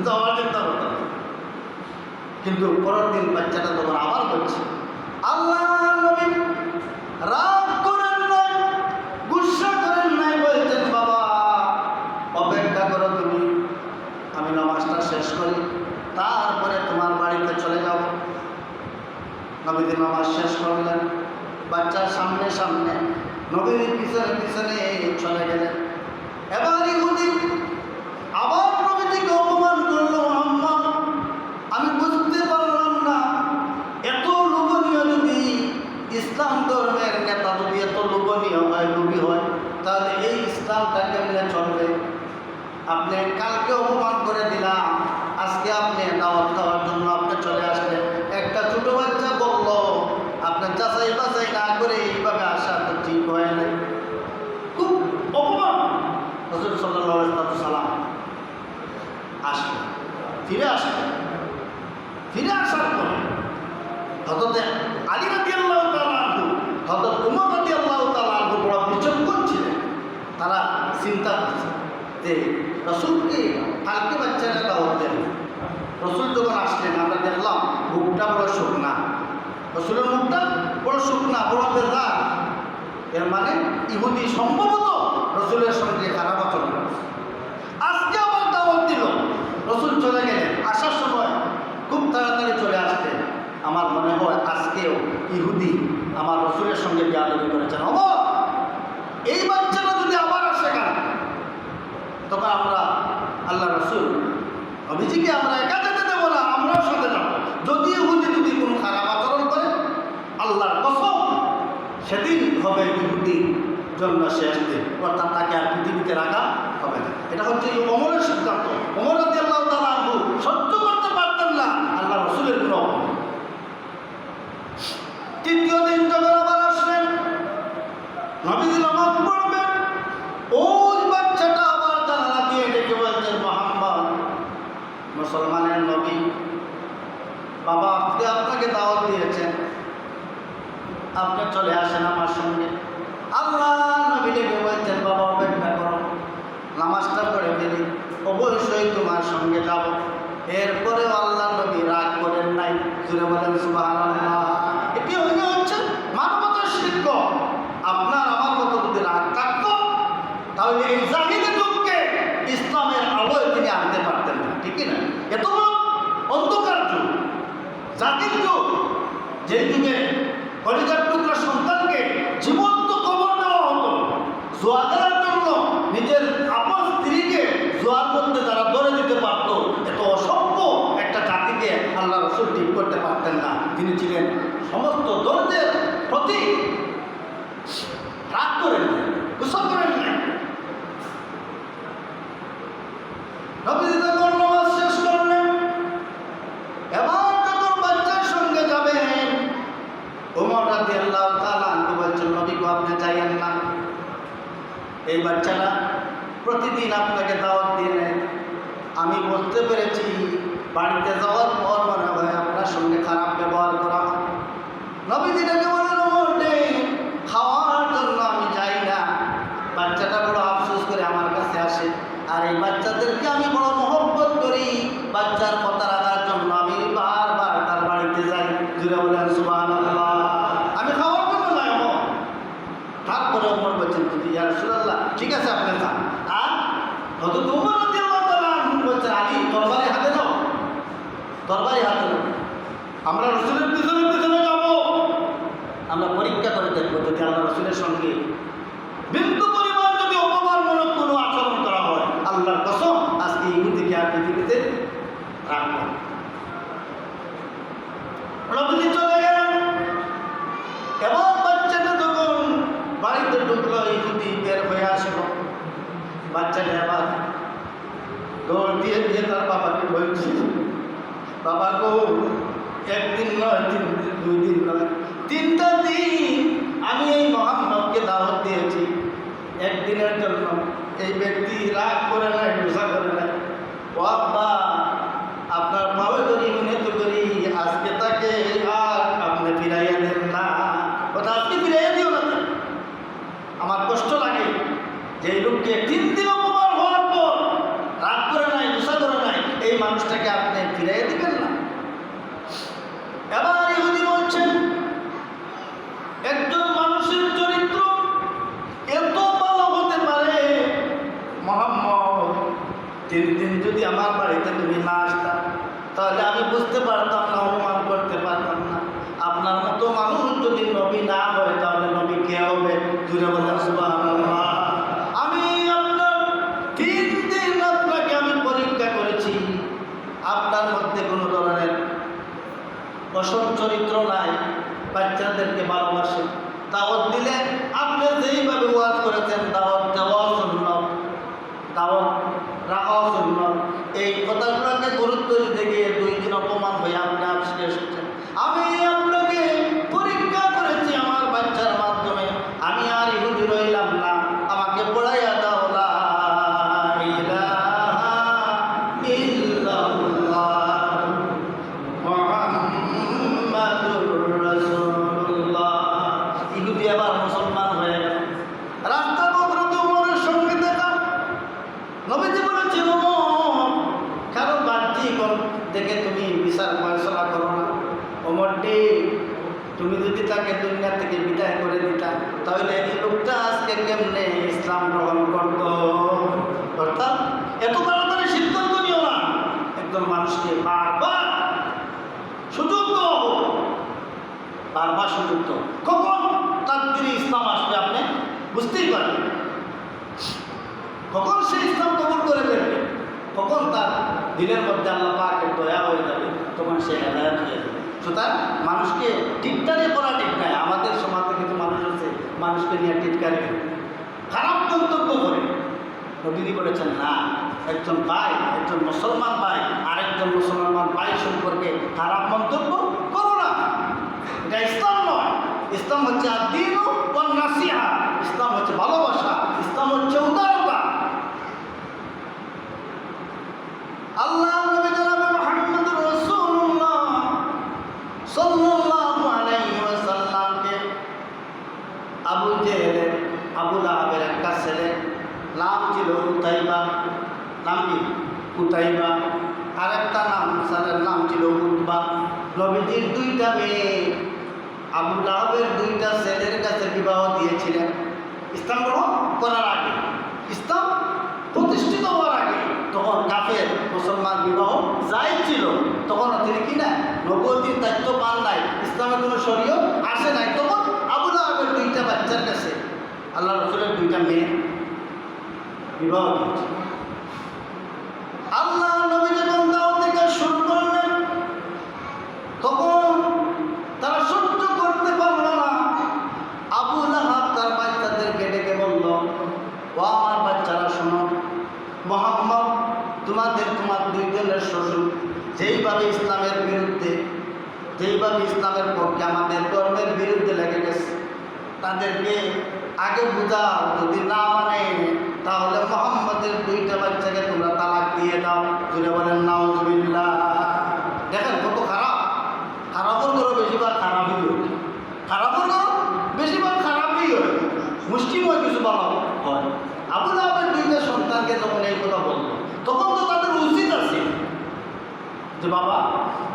যাওয়ার চিন্তা করতে হবে। কিন্তু পরের দিন বাচ্চাটা তখন আবার বলছে, আল্লাহ নবী রাগ করেন নাই, গুসা করেন নাই, বলছেন বাবা অপেক্ষা করো তুমি, আমি নামাজটা শেষ করি, তারপরে তোমার বাড়িতে চলে যাব। নবীজি নামাজ শেষ করলেন, বাচ্চার সামনে সামনে, নবীর পিছনে পিছনে চলে গেলেন। এবার ইহুদি আবার নবীজিকে অপমান করলো, মুহাম্মদ আমি বুঝতে পারলাম না, এত লোভনীয় যদি ইসলাম ধর্মের নেতা যদি এত লোভনীয় হয়, লোভী হয়, তাহলে এই ইসলামটা কেমনে চলবে? আপনি কালকে অপমান করে দিলাম, আজকে আপনি দাওয়াত খাওয়ার জন্য আপনি চলে আসলেন। একটা ছোট বাচ্চা বলল, আপনার যাচাই বাছাই না করে এইভাবে আসা তো ঠিক হয় না, খুব অপমান। রাসূল সাল্লাল্লাহু আলাইহি সাল্লাম আসলেন, ফিরে আসলেন। ফিরে আসার পরে হযরত আলী রাদিয়াল্লাহু তাআলা আনহু, হযরত উমর রাদিয়াল্লাহু তাআলা আনহু বড় বিচক্ষণ ছিলেন। তারা চিন্তা করছে যে রাসূলকে কালকে বাচ্চারা দাওয়াত দেন। রাসূল যখন আসলেন আমরা দেখলাম মুখটা বড় শুকনা, রাসূলের মুখটা বড় শুকনা, বড় বেজা। এর মানে ইহুদি সম্ভবত রাসূলের সঙ্গে খারাপ আচরণ করেছে। আজকে আবার দাওয়াত দিল, রাসূল চলে গেলেন, আসার সময় খুব তাড়াতাড়ি চলে আসতেন। আমার মনে হয় আজকেও ইহুদি আমার রাসূলের সঙ্গে বেয়াদবি করেছেন। এই বাচ্চাটা যদি আবার আসে কেন? তখন আমরা আল্লাহ রাসূল নবীজিকে আমরা একা যেতে দেবো না, আমরাও সাথে যাব। যদি ইহুদি যদি কোনো খারাপ আচরণ করে, আল্লাহর কসম সেদিন হবে ইহুদির জন্য শেষ দিন, অর্থাৎ তাকে আর পৃথিবীতে রাখা হবে না। এটা হচ্ছে ওমরের সিদ্ধান্ত। ওমর রাদিয়াল্লাহু তাআলা আনহু সহ্য করতে পারতেন না আল্লাহ রাসূলের কোনো অপমান। তৃতীয় দিন যখন আবার আসলেন, নবীজি নামাজ পড়বেন, ওই বাচ্চাটা আবার জানালা দিয়ে ডেকে বলছেন, মুহাম্মদ মুসলমানের নবী, বাবা আজকে আপনাকে দাওয়াত দিয়েছেন, আপনি চলে আসেন আমার সঙ্গে। আল্লাহ নবী ডেকে বলছেন, বাবা অপেক্ষা করো, নামাজটা পড়ে ফেলি, অবশ্যই তোমার সঙ্গে যাব। এরপরেও আল্লাহ নবী রাগ করেন নাই। জুড়ে বলেন সুবহানাল্লাহ। এটি হচ্ছে মানবতার শিক্ষক। আপনার আমার মতো যদি রাগ থাকতো, তাহলে এই জাহিলি যুগকে ইসলামের আলোয় তিনি আনতে পারতেন না, ঠিক না? এত বড় অন্ধকার যুগ, জাতির যুগ, যে যুগে কলিজার টুকরা সন্তানকে জীবন্ত কবর দেওয়া হতো, জোয়া দেওয়ার জন্য নিজের আপন স্ত্রীকে জোয়ার মধ্যে যারা ধরে দিতে পারত, এত অসভ্য একটা জাতিকে আল্লাহ রাসূল ঠিক করতে পারতেন না। তিনি ছিলেন সমস্ত দরিদ্রের প্রতি রাগ করেন না, গুসা করেন না। নবীজি যখন নামাজ শেষ করলেন, এবার যখন বাচ্চার সঙ্গে যাবেন, ওমর রাদিয়াল্লাহু তাআলা আনহু বলছেন, নবী গো আপনি যাইয়েন না, এই বাচ্চারা প্রতিদিন আপনাকে দাওয়াত দিয়ে নেয়। আমি বলতে পেরেছি বাড়িতে যাওয়ার পর মনে হয় আপনার সঙ্গে খারাপ ব্যবহার করা হয়। নবীজি ডেকে বলেন, ওমর নেই, খাওয়ার জন্য আমি যাই না। বাচ্চাটা বড় আফসোস করে আমার কাছে আসে, আর এই বাচ্চাদেরকে আমি বড় মহব্বত করি, বাচ্চার কথা রাখার জন্য আমি বারবার তার বাড়িতে যাই। জুড়ে বলেন সুবহানাল্লাহ। আমি খাওয়ার জন্য যাই। তারপরে ওমর বলছেন, ইয়া রাসূলুল্লাহ ঠিক আছে আপনি যান। আর হযরত ওমর রাদিয়াল্লাহু তাআলা আনহু বলছেন, আলী তরবারি হাতে নাও, তরবারি হাতে নাও, আমরা রাসূলের পিছনে পিছনে যাব। আমরা পরীক্ষা করে দেখবো যদি আল্লাহ রাসূলের সঙ্গে বিন্দু পরিমাণ যদি অপমানমূলক কোনো আচরণ করা হয়, আল্লাহর কসম আজকে ইহুদিকে আর পৃথিবীতে রাখবো। নবীজি চলে গেলেন। এবার বাচ্চাটা যখন বাড়িতে ঢুকলো, ইহুদি বের হয়ে আসলো। বাচ্চাটা এবার দৌড় দিয়ে দিয়ে তার বাবাকে বলছে, বাবা গো, একদিন নয়, 3 দিন, 2 দিন নয়, 3টা দিন আমি এই মুহাম্মদকে দাওয়াত দিয়েছি। একদিনের জন্য এই ব্যক্তি রাগ করে নাই, গুসা করে নাই। ও আব্বা, আপনার পাওয়ে করি, মিনত করি, আজকে তাকে আর আপনি ফিরাইয়া দেন না, ওটা আজকে ফিরাইয়া দিও না। আমার কষ্ট লাগে যে এই লোককে 3 দিন অপমান হওয়ার পর রাগ করে নাই, গুসা করে নাই, এই মানুষটাকে আপনি ফিরাইয়ে দিবেন না? এবার ইহুদি বলছেন, একজন মানুষের চরিত্র এত ভালো হতে পারে, মুহাম্মদ 3 দিন যদি আমার বাড়িতে তুমি না আসতা তাহলে আমি বুঝতে পারতাম না, অনুমান করতে পারতাম না। আপনার মতো মানুষ যদি নবী না হয় তাহলে নবী কে হবে? জুড়ে বলেন সুবহানাল্লাহ। আমি আপনার 3 দিন আপনাকে আমি পরীক্ষা করেছি, আপনার মধ্যে কোনো ধরনের অসৎ চরিত্র নাই, বাচ্চাদেরকে ভালোবাসে, দাওয়াত দিলে আপনি যেইভাবে ওয়াজ করেছেন দাওয়াত দেওয়াও সুন্নাত, দাওয়াত রাখাও সুন্নাত, এই কথাগুলোকে গুরুত্ব দিতে গিয়ে 2 দিন অপমান হয়ে আপনি আজকে এসেছেন। আমি আপনাকে পরীক্ষা করেছি আমার বাচ্চার মাধ্যমে, আমি আর ইহুদি রইলাম না, আমাকে পড়াইয়া দাও লা ইলাহা ইল্লাল্লাহ মুহাম্মাদুর রাসূলুল্লাহ। ইহুদি আবার মুসলমান হয়ে গেল। রাস্তা বদলাতে ওমরের সঙ্গে দেখা, নবীজি বলেছিল কারো বাহ্যিক দেখে তুমি বিচার ফয়সালা করো না। ওমরটি তুমি যদি তাকে দুনিয়া থেকে বিদায় করে দিতা তাহলে এই লোকটা আজকে কেমনে ইসলাম গ্রহণ করত? অর্থাৎ এত তাড়াতাড়ি সিদ্ধান্ত নিও না, একজন মানুষকে বারবার সুযোগ দাও, বারবার সুযোগ দাও। কখন তার দিনে ইসলাম আসবে আপনি বুঝতেই পারবেন, কখন সে ইসলাম কবুল করে ফেলবে, কখন তার দিনের মধ্যে আল্লাহ পাকের দয়া হয়ে যাবে, তখন সে হেদায়েত হয়ে যাবে। সুতরাং মানুষকে টিটকারি করা ঠিক নাই। আমাদের সমাজে কিছু মানুষ আছে মানুষকে নিয়ে টিটকারি খারাপ মন্তব্য করে। নবীজি বলেছেন না, একজন ভাই, একজন মুসলমান ভাই আরেকজন মুসলমান ভাই সম্পর্কে খারাপ মন্তব্য করো না। এটা ইসলাম নয়। ইসলাম হচ্ছে আদ-দীন ওয়ান নাসিহা, ইসলাম হচ্ছে ভালোবাসা, ইসলাম হচ্ছে উদারতা। আল্লাহ নবী জনাব মুহাম্মদুর রাসূলুল্লাহ সাল্লাল্লাহু আলাইহি ওয়াসাল্লামকে আবু জেহেল, আবু লাহাবের একটা ছেলে, নাম ছিল উতাইবা, নাম কি? উতাইবা। আর একটা ছেলের নাম ছিল উতবা। নবীজির 2টা মেয়ে আবু লাহাবের 2টা ছেলের কাছে বিবাহ দিয়েছিলেন ইসলাম গ্রহণ করার আগে, ইসলাম প্রতিষ্ঠিত হওয়ার আগে। তখন কাফের মুসলমান বিবাহ যাই ছিল, তখন তিনি কি না নবুয়তির দায়িত্ব পান নাই, ইসলামের কোনো শরীয়ত আসে নাই। তখন আবু লাহাবের 2টা বাচ্চার কাছে আল্লাহ রাসূলের 2টা মেয়ে বিবাহ দিয়েছে। আল্লাহ নবী যখন দাওয়াত দিতে শুরু করলেন তখন তারা সহ্য করতে পারল না। আবু লাহাব তার বাচ্চাদেরকে ডেকে বলল, ও আমার বাচ্চারা শোনো, মুহাম্মদ তোমার 2 জনের শ্বশুর যেইভাবে ইসলামের বিরুদ্ধে, যেইভাবে ইসলামের পক্ষে আমাদের ধর্মের বিরুদ্ধে লেগে গেছে, তাদেরকে আগে বুঝাও, যদি না মানে তাহলে মুহাম্মদের 2টা বাচ্চাকে তোমরা তালাক দিয়ে দাও। জুড়ে বলেন নাউজুবিল্লাহ। দেখেন কত খারাপ, খারাপও করো বেশিরভাগ খারাপই হয়, খারাপও করো বেশিরভাগ খারাপই হয়, মুসলিম হয় কিছু বলা হয়। আবু লাহাবের 2টা সন্তানকে যখন এই কথা বললো তখন তো তাদের উচিত আছে যে বাবা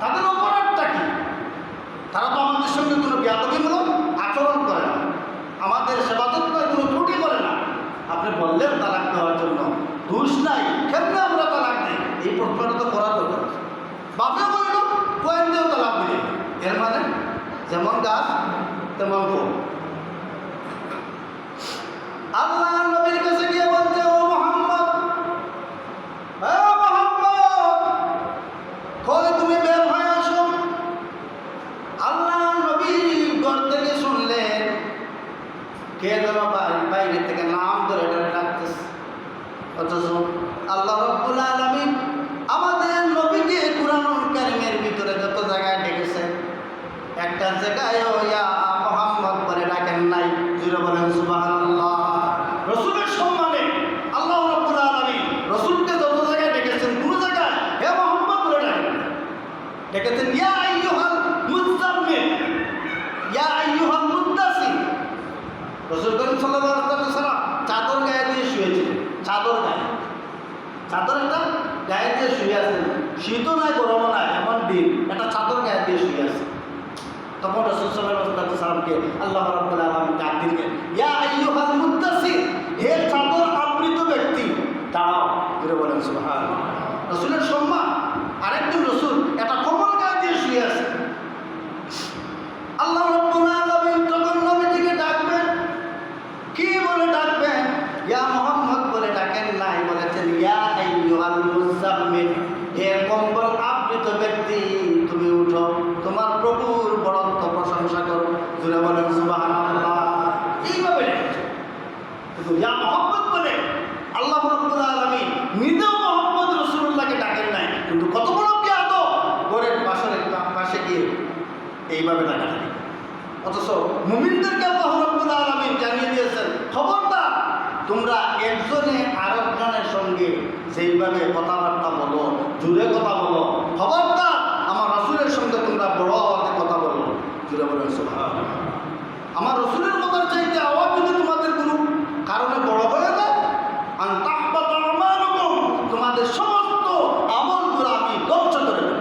তাদের অপরাধটা কি? তারা তো আমাদের সঙ্গে কোনো বেয়াদবিমূলক আচরণ করে না, আমাদের সেবাদত্তায় কোনো ত্রুটি করে না, আপনি বললেন তালাক দেওয়ার জন্য, দোষ নাই, কেমনে আমরা তালাক দিই? এই প্রশ্নটা তো করার দরকার। বাপে বলল কয়েক দিয়েও তালাক দিলে, এর মানে যেমন গাছ তেমন ফল। আল্লাহ নবীর কাছে গিয়ে বলছে, ও মুহাম্মদ, কই তুমি বের হয়ে আসো। আল্লাহ নবী ঘর থেকে শুনলেন কে যেন বাইরে থেকে নাম ধরে ধরে ডাকতেছে, অথচ আল্লাহ রাব্বুল আলামিন আমাদের নবীকে কুরআনুল কারীমের ভিতরে যত জায়গায় ডেকেছেন একটা জায়গায় ইয়া মুহাম্মদ বলে ডাকেন নাই। জুড়ে বলেন সুবহানাল্লাহ। রাসূলের সম্মানে আল্লাহ রাব্বুল আলামিন রাসূলকে যত জায়গায় ডেকেছেন কোনো জায়গায় হে মুহাম্মদ বলে ডাকেন, ডেকেছেন ইয়া আইয়ুহাল মুযাম্মিল, ইয়া আইয়ুহাল মুদ্দাসির। রাসূল করিম সাল্লাল্লাহু আলাইহি ওয়াসাল্লাম চাদর গায়ে দিয়ে শুয়েছিলেন, চাদর গায়ে, চাদর একটা গায়ে দিয়ে শুয়ে আছেন, শীতও নাই গরমও নাই, এমন দিন একটা চাদর গায়ে দিয়ে শুয়ে আছে। তখন রাসূল সাল্লাল্লাহু আলাইহি ওয়াসাল্লামকে আল্লাহ রাব্বুল আলামিন ডাক দিলেন, ইয়া আইয়ুহাল মুদ্দাসসির, হে চাদর আবৃত ব্যক্তি দাঁড়াও। করে বলেন সুবহানাল্লাহ। রাসূলের সম্মান, আরেকজন রাসূল একটা কম্বল গায়ে দিয়ে শুয়ে আছে। আল্লাহ রাব্বুল আলামিন তখন নবীজিকে ডাকবেন, কি বলে ডাকবেন? ইয়া মুহাম্মদ বলে ডাকেন নাই, বলেছেন ইয়া আইয়ুহাল মুযাম্মিল, হে কম্বল আবৃত ব্যক্তি তুমি উঠো, তোমার প্রভুর বড়ত্ব প্রশংসা করো। জুড়ে বলেন সুবহানাল্লাহ। এইভাবে কিন্তু ইয়া মুহাম্মদ বলে আল্লাহ রাব্বুল আলামিন নিজেও মুহাম্মদ রাসূলুল্লাহকে ডাকেন নাই, কিন্তু কত বড় বেয়াদব ঘরের পাশে গিয়ে এইভাবে ডাকা থাকে। অথচ মুমিনদেরকে আল্লাহ রাব্বুল আলামিন জানিয়ে দিয়েছেন, খবরদার তোমরা একজনে আরেকজনের সঙ্গে যেইভাবে কথাবার্তা বলো, জুড়ে কথা বলো, খবরদার আমার রাসূলের সঙ্গে তোমরা বড় আওয়াজে কথা বলো। জুড়ে বলেন সুবহানাল্লাহ। আমার রাসূলের কথার চাইতে আওয়াজ যদি তোমাদের কোনো কারণে বড় হয়ে যায়, আন তাহবাতা আমালুকুম, তোমাদের সমস্ত আমলগুলো আমি ধ্বংস করে দেব।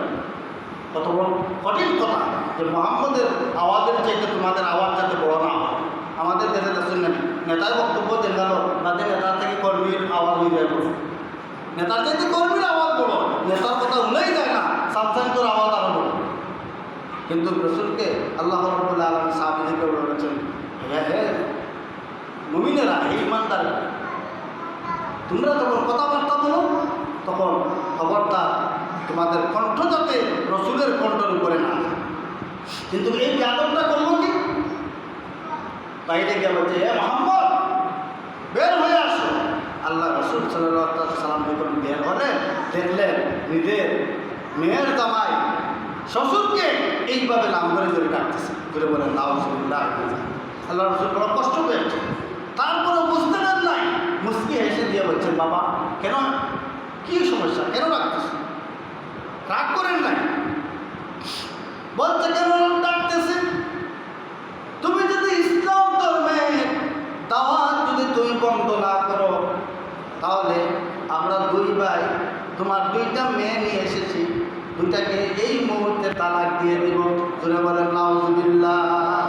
কত বড় কঠিন কথা যে মুহাম্মদের আওয়াজের চাইতে তোমাদের আওয়াজ যাতে বড় না হয়। আমাদের দেশে দেখছেন না, নেতার বক্তব্য দেন গেল, বাদে নেতার থেকে কর্মীর আওয়াজ হয়ে যায় বড়, নেতার চাইতে কর্মীর আওয়াজ বড়, নেতার কথা উল্লেই যায় না, সাবসাইন্সের আওয়াজ আরো বড়। কিন্তু রাসূলকে আল্লাহ রাব্বুল আলামিন সাহাবীদেরকে বলেছেন, হে মুমিনেরা, হে ইমানদার, তোমরা যখন কথাবার্তা বলো তখন খবরদার তোমাদের কণ্ঠ যাতে রাসূলের কণ্ঠের উপরে না যায়। কিন্তু এই বেয়াদবটা করলো কি? বাইরে গিয়ে বলছে, হে মুহাম্মদ বের হয়ে আসো। আল্লাহ রাসূল সাল্লাল্লাহু আলাইহি ওয়াসাল্লাম যখন বের হলেন, দেখলেন নিজের মেয়ের জামাই শ্বশুরকে এইভাবে নাম ধরে ধরে ডাকতেছে। ধরে বলেন নাউযুবিল্লাহ। আল্লাহ রাসূল বড় কষ্ট পেয়েছে, তারপরে বুঝতে দেন নাই, মুস্কি হেসে দিয়ে বলছেন, বাবা কেন, কি সমস্যা, কেন ডাকতেছে? রাগ করেন নাই। বলছে কেন ডাকতেছে? তুমি যদি ইসলাম ধর্মে দাওয়াত যদি তুমি বন্ধ না করো, তাহলে আমরা দুই ভাই তোমার দুইটা মেয়ে নিয়ে এসেছি, দুইটাকে এই মুহূর্তে তালাক দিয়ে দিব। জোরে বলেন নাউযুবিল্লাহ।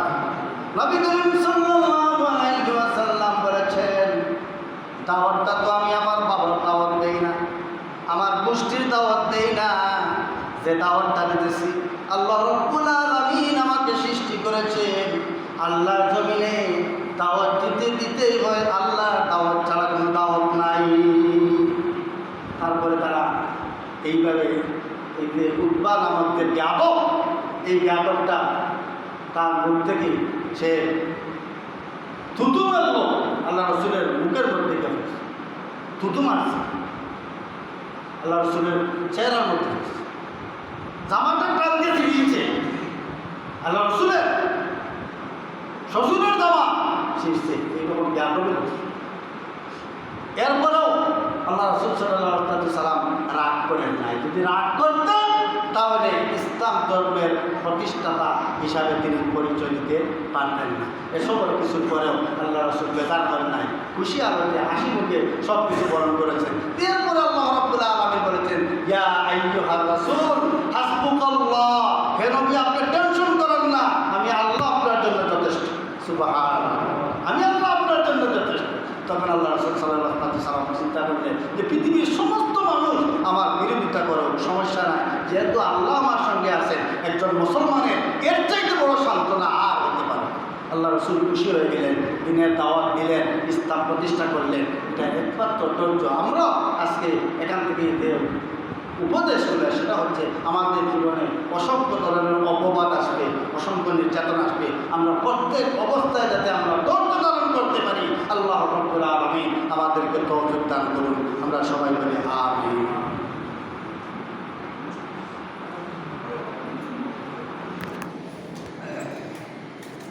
নবী করিম সাল্লাল্লাহু আলাইহি ওয়াসাল্লাম বলেছেন, দাওয়াতটা তো আমি আমার বাবার দাওয়াত দেই না, আমার গোষ্ঠীর দাওয়াত দেই না, যে দাওয়াতটা দিতেছি আল্লাহ রাব্বুল আলামিন আমাকে সৃষ্টি করেছেন, আল্লাহর জমিনে দাওয়াত দিতেই হয়, আল্লাহর দাওয়াত ছাড়া কোনো দাওয়াত নাই। তারপরে তারা এইভাবে এই যে উতবা নামক যে বেয়াদব, এই বেয়াদবটা তার মুখ থেকে সে থুতু মারল আল্লাহ রাসূলের মুখের মধ্যে, থুতু মারছে আল্লাহ রাসূলের চেহারার মধ্যে, জামাটা টান দিয়ে ছিঁড়িয়েছে আল্লাহ রাসূলের শ্বশুরের জামা ছিঁড়ছে। এইরকম বেয়াদবি হচ্ছে। এরপরেও আল্লাহ রাসূল সাল্লাল্লাহু আলাইহি ওয়াসাল্লাম রাগ করেন নাই। যদি রাগ করতেন তাহলে ইসলাম ধর্মের প্রতিষ্ঠাতা হিসাবে তিনি পরিচয় দিতে পারতেন না। এসব কিছুর পরেও আল্লাহ রাসূল বেজার করেন নাই, খুশি আনন্দে হাসি মুখে সব কিছু বরণ করেছেন। এরপরে আল্লাহ রাব্বুল আলামিন বলেছেন, ইয়া আইয়ুহার রাসূল হাসবুকাল্লাহ, হে নবী আপনি টেনশন করেন না, আমি আল্লাহ আপনার জন্য যথেষ্ট। সুবহানাল্লাহ, আমি আল্লাহ আপনার জন্য যথেষ্ট। তখন আল্লাহ রাসূল সাল্লাল্লাহু আলাইহি ওয়াসাল্লাম চিন্তা করলেন যে পৃথিবীর সমস্ত মানুষ আমার বিরোধিতা করুক, সমস্যা নাই, যেহেতু আল্লাহ আমার সঙ্গে আছেন, একজন মুসলমানের এর চাইতে বড় সান্ত্বনা আর হতে পারে। আল্লাহ রাসূল খুশি হয়ে গেলেন, দিনের দাওয়াত দিলেন, ইসলাম প্রতিষ্ঠা করলেন। এটা একমাত্র ধৈর্য। আমরা আজকে এখান থেকে যে উপদেশ হলে সেটা হচ্ছে আমাদের জীবনে অসংখ্য ধরনের অপবাদ আসবে, অসংখ্য নির্যাতন আসবে, আমরা প্রত্যেক অবস্থায় যাতে আমরা ধৈর্য ধারণ করতে পারি। আল্লাহ রাব্বুল আলামিন আমাদেরকে তৌফিক দান করুন। আমরা সবাই বলি আমিন।